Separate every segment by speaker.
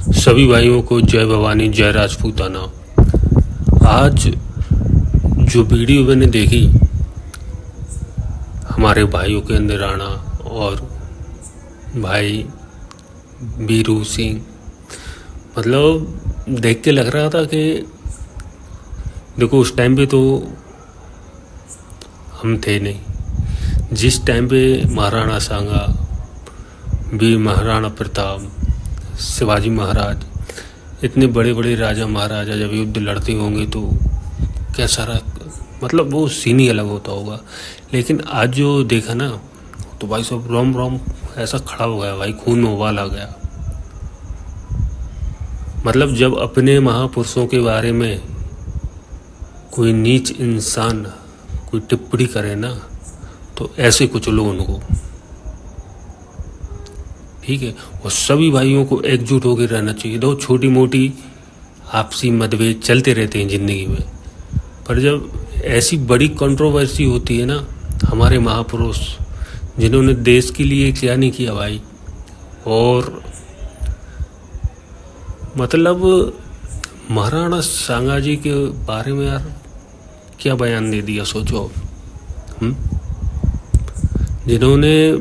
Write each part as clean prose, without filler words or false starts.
Speaker 1: सभी भाइयों को जय भवानी जय राजपूताना। आज जो वीडियो मैंने देखी हमारे भाइयों के अंदर राणा और भाई बीरू सिंह, मतलब देख के लग रहा था कि देखो उस टाइम पे तो हम थे नहीं। जिस टाइम पे महाराणा सांगा, वीर महाराणा प्रताप, शिवाजी महाराज, इतने बड़े बड़े राजा महाराजा जब युद्ध लड़ते होंगे तो कैसा मतलब वो सीन ही अलग होता होगा। लेकिन आज जो देखा ना तो भाई सब रोम रोम ऐसा खड़ा हो गया भाई, खून में उबाल आ गया। मतलब जब अपने महापुरुषों के बारे में कोई नीच इंसान कोई टिप्पणी करे ना तो ऐसे कुछ लोग उनको, ठीक है। और सभी भाइयों को एकजुट होकर रहना चाहिए। दो छोटी मोटी आपसी मतभेद चलते रहते हैं ज़िंदगी में, पर जब ऐसी बड़ी कंट्रोवर्सी होती है ना, हमारे महापुरुष जिन्होंने देश के लिए क्या नहीं किया भाई, और मतलब महाराणा सांगा जी के बारे में यार क्या बयान दे दिया सोचो। जिन्होंने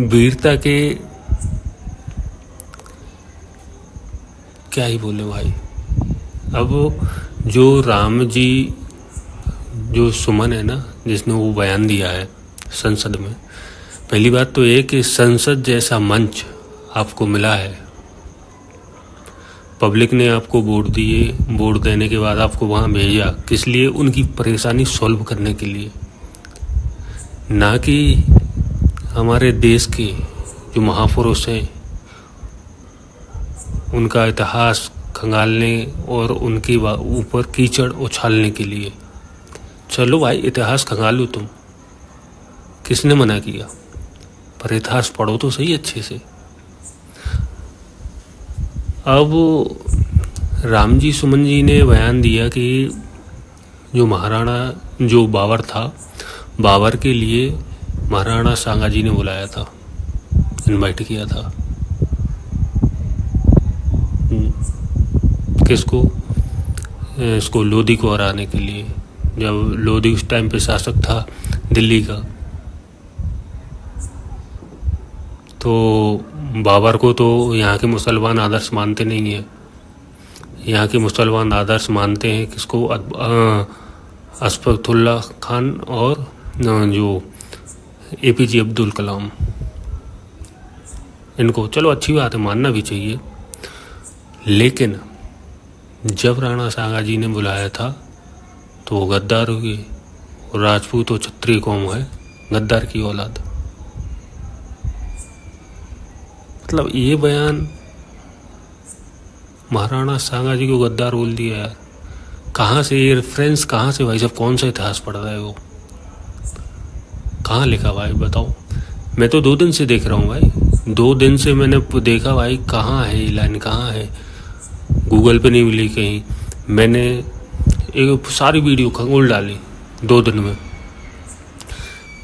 Speaker 1: वीरता के क्या ही बोले भाई। अब जो राम जी जो सुमन है ना, जिसने वो बयान दिया है संसद में, पहली बात तो ये कि संसद जैसा मंच आपको मिला है, पब्लिक ने आपको वोट दिए, वोट देने के बाद आपको वहाँ भेजा किस लिए? उनकी परेशानी सॉल्व करने के लिए, ना कि हमारे देश के जो महापुरुष हैं उनका इतिहास खंगालने और उनके ऊपर कीचड़ उछालने के लिए। चलो भाई इतिहास खंगालो तुम, किसने मना किया, पर इतिहास पढ़ो तो सही अच्छे से। अब राम जी सुमन जी ने बयान दिया कि जो महाराणा जो बाबर था, बाबर के लिए महाराणा सांगा जी ने बुलाया था, इनवाइट किया था। किसको? इसको लोधी को हराने के लिए, जब लोधी उस टाइम पे शासक था दिल्ली का। तो बाबर को तो यहाँ के मुसलमान आदर्श मानते नहीं है, यहाँ के मुसलमान आदर्श मानते हैं किसको? अशफाकुल्लाह खान और जो APJ अब्दुल कलाम, इनको। चलो अच्छी बात है, मानना भी चाहिए। लेकिन जब राणा सांगा जी ने बुलाया था तो वो गद्दार हुए, और राजपूत और क्षत्रिय कौम है, गद्दार की औलाद। मतलब ये बयान महाराणा सांगा जी को गद्दार बोल दिया यार। कहाँ से ये रेफरेंस, कहाँ से भाई साहब, कौन सा इतिहास पढ़ रहे हो, कहाँ लिखा भाई बताओ। मैं तो 2 दिन से देख रहा हूँ भाई, 2 दिन से मैंने देखा भाई, कहाँ है ये लाइन, कहाँ है? गूगल पे नहीं मिली कहीं। मैंने एक सारी वीडियो खंगोल डाली 2 दिन में,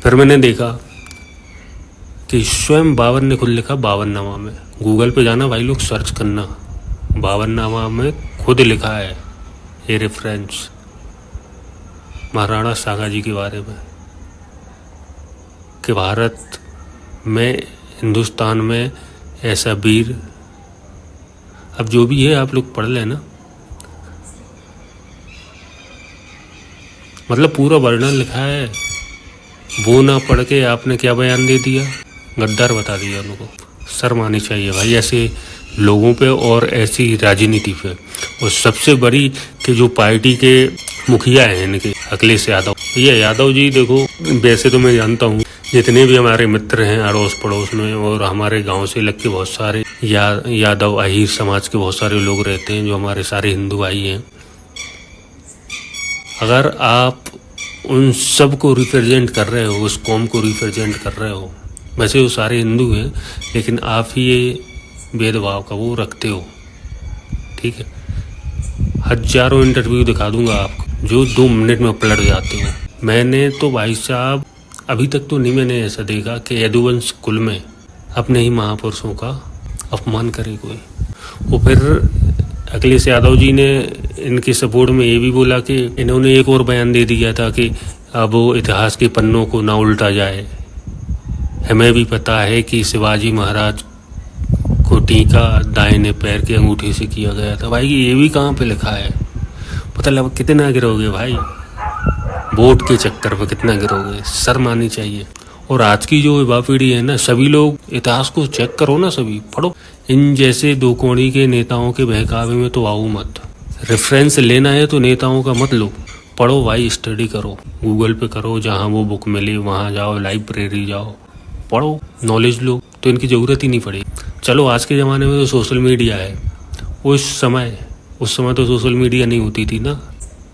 Speaker 1: फिर मैंने देखा कि स्वयं बाबर ने खुद लिखा बाबरनामा में। गूगल पे जाना भाई लोग, सर्च करना, बाबरनामा में खुद लिखा है ये रेफरेंस महाराणा सांगा जी के बारे में, कि भारत में, हिंदुस्तान में ऐसा वीर, अब जो भी है आप लोग पढ़ लेना। मतलब पूरा वर्णन लिखा है, वो ना पढ़ के आपने क्या बयान दे दिया, गद्दार बता दिया उनको। शर्म आनी चाहिए भाई ऐसे लोगों पे और ऐसी राजनीति पे। और सबसे बड़ी कि जो पार्टी के मुखिया हैं इनके, अखिलेश यादव, ये यादव जी देखो, वैसे तो मैं जानता हूँ जितने भी हमारे मित्र हैं अड़ोस पड़ोस में, और हमारे गांव से लग के बहुत सारे यादव अहीर समाज के बहुत सारे लोग रहते हैं जो हमारे सारे हिंदू भाई हैं। अगर आप उन सब को रिप्रेजेंट कर रहे हो, उस कौम को रिप्रेजेंट कर रहे हो, वैसे वो सारे हिंदू हैं, लेकिन आप ही ये भेदभाव का वो रखते हो, ठीक है। हजारों इंटरव्यू दिखा दूंगा आपको जो 2 मिनट में पलट जाते हो। मैंने तो भाई साहब अभी तक तो नहीं मैंने ऐसा देखा कि यदुवंश कुल में अपने ही महापुरुषों का अपमान करे कोई। वो फिर अखिलेश यादव जी ने इनके सपोर्ट में ये भी बोला कि इन्होंने एक और बयान दे दिया था कि अब इतिहास के पन्नों को ना उल्टा जाए। हमें भी पता है कि शिवाजी महाराज को टीका दाहिने पैर के अंगूठे से किया गया था। भाई ये भी कहाँ पे लिखा है? पता लगा कितना गिरोगे भाई, वोट के चक्कर में कितना गिरोगे, शर्म आनी चाहिए। और आज की जो युवा पीढ़ी है ना, सभी लोग इतिहास को चेक करो ना, सभी पढ़ो। इन जैसे दो कोणी के नेताओं के बहकावे में तो आओ मत। रेफरेंस लेना है तो नेताओं का मत लो, पढ़ो भाई, स्टडी करो, गूगल पे करो, जहाँ वो बुक मिले वहाँ जाओ, लाइब्रेरी जाओ, पढ़ो, नॉलेज लो, तो इनकी ज़रूरत ही नहीं पड़ेगी। चलो आज के ज़माने में तो सोशल मीडिया है, उस समय तो सोशल मीडिया नहीं होती थी ना।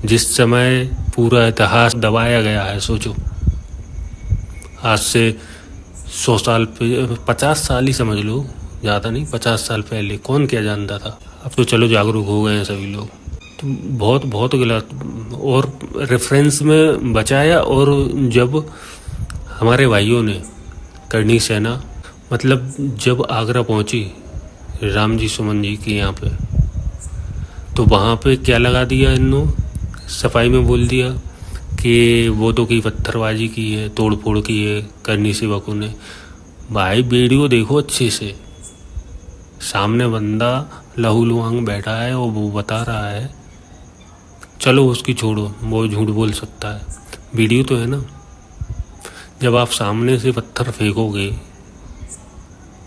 Speaker 1: जिस समय पूरा इतिहास दबाया गया है, सोचो आज से 100 साल 50 साल ही समझ लो, ज़्यादा नहीं, 50 साल पहले कौन क्या जानता था। अब तो चलो जागरूक हो गए हैं सभी लोग, तो बहुत बहुत गलत और रेफरेंस में बचाया। और जब हमारे भाइयों ने करनी सेना मतलब जब आगरा पहुंची राम जी सुमन जी के यहाँ पे, तो वहाँ पे क्या लगा दिया इन्होंने, सफाई में बोल दिया कि वो तो की पत्थरबाजी की है, तोड़ फोड़ की है करनी सेवकों ने। भाई वीडियो देखो अच्छे से, सामने बंदा लहू लुहांग बैठा है और वो बता रहा है। चलो उसकी छोड़ो, वो झूठ बोल सकता है, वीडियो तो है ना। जब आप सामने से पत्थर फेंकोगे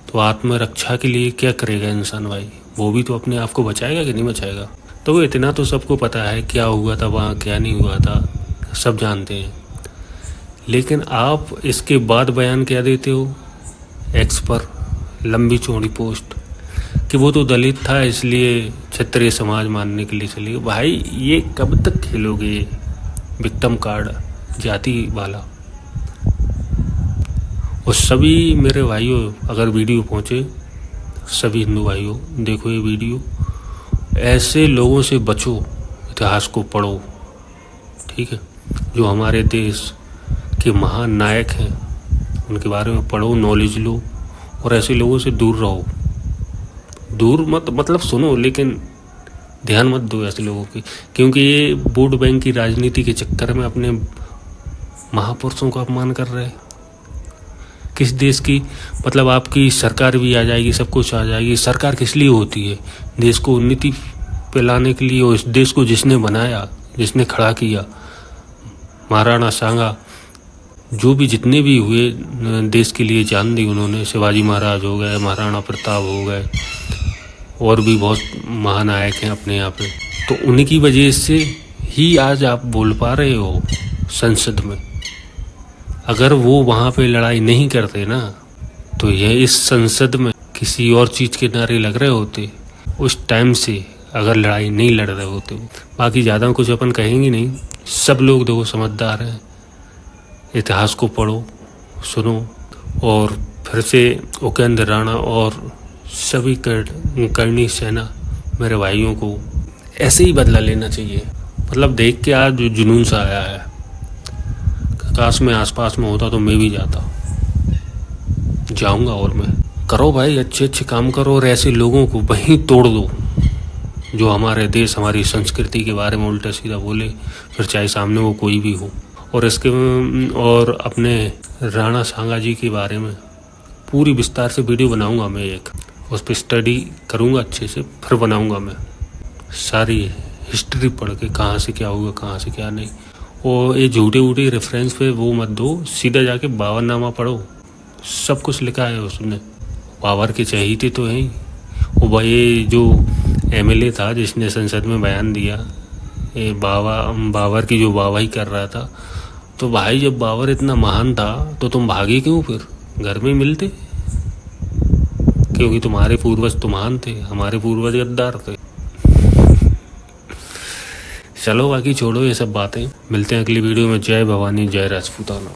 Speaker 1: तो आत्मरक्षा के लिए क्या करेगा इंसान भाई? वो भी तो अपने आप को बचाएगा कि नहीं बचाएगा? तो इतना तो सबको पता है क्या हुआ था वहाँ, क्या नहीं हुआ था, सब जानते हैं। लेकिन आप इसके बाद बयान क्या देते हो एक्स पर, लंबी चौड़ी पोस्ट कि वो तो दलित था इसलिए क्षत्रिय समाज मानने के लिए चले। भाई ये कब तक खेलोगे विक्टिम कार्ड जाति वाला? और सभी मेरे भाइयों, अगर वीडियो पहुँचे, सभी हिंदू भाइयों देखो ये वीडियो, ऐसे लोगों से बचो, इतिहास को पढ़ो, ठीक है। जो हमारे देश के महान नायक हैं उनके बारे में पढ़ो, नॉलेज लो, और ऐसे लोगों से दूर रहो। दूर मत मतलब सुनो, लेकिन ध्यान मत दो ऐसे लोगों की, क्योंकि ये वोट बैंक की राजनीति के चक्कर में अपने महापुरुषों का अपमान कर रहे हैं। किस देश की मतलब आपकी सरकार भी आ जाएगी, सब कुछ आ जाएगी। सरकार किस लिए होती है? देश को उन्नति पे लाने के लिए। और इस देश को जिसने बनाया, जिसने खड़ा किया, महाराणा सांगा, जो भी जितने भी हुए देश के लिए जान दी उन्होंने, शिवाजी महाराज हो गए, महाराणा प्रताप हो गए, और भी बहुत महानायक हैं अपने यहाँ पे। तो उन्हीं की वजह से ही आज आप बोल पा रहे हो संसद में। अगर वो वहाँ पे लड़ाई नहीं करते ना, तो यह इस संसद में किसी और चीज़ के नारे लग रहे होते उस टाइम से, अगर लड़ाई नहीं लड़ रहे होते। बाकी ज़्यादा कुछ अपन कहेंगे नहीं, सब लोग देखो समझदार हैं, इतिहास को पढ़ो, सुनो, और फिर से उपेंद्र राणा और सभी करनी सेना मेरे भाइयों को ऐसे ही बदला लेना चाहिए। मतलब देख के आज जो जुनून सा आया है, काश में आसपास में होता तो मैं भी जाऊंगा। और मैं करो भाई, अच्छे अच्छे काम करो, और ऐसे लोगों को वहीं तोड़ दो जो हमारे देश, हमारी संस्कृति के बारे में उल्टा सीधा बोले, फिर चाहे सामने वो कोई भी हो। और अपने राणा सांगा जी के बारे में पूरी विस्तार से वीडियो बनाऊंगा मैं, एक उस पर स्टडी करूंगा अच्छे से, फिर बनाऊंगा मैं सारी हिस्ट्री पढ़ के, कहाँ से क्या हुआ, कहाँ से क्या नहीं। और ये झूठे रेफरेंस पे वो मत दो, सीधा जाके बाबरनामा पढ़ो, सब कुछ लिखा है उसने। बाबर के चहेते तो हैं। वो भाई जो एमएलए था जिसने संसद में बयान दिया, ये बाबर की जो वाहवाही कर रहा था, तो भाई जब बाबर इतना महान था तो तुम भागे क्यों? फिर घर में मिलते, क्योंकि तुम्हारे पूर्वज तो महान थे, हमारे पूर्वज गद्दार थे। चलो बाकी छोड़ो ये सब बातें, मिलते हैं अगली वीडियो में। जय भवानी, जय राजपूताना।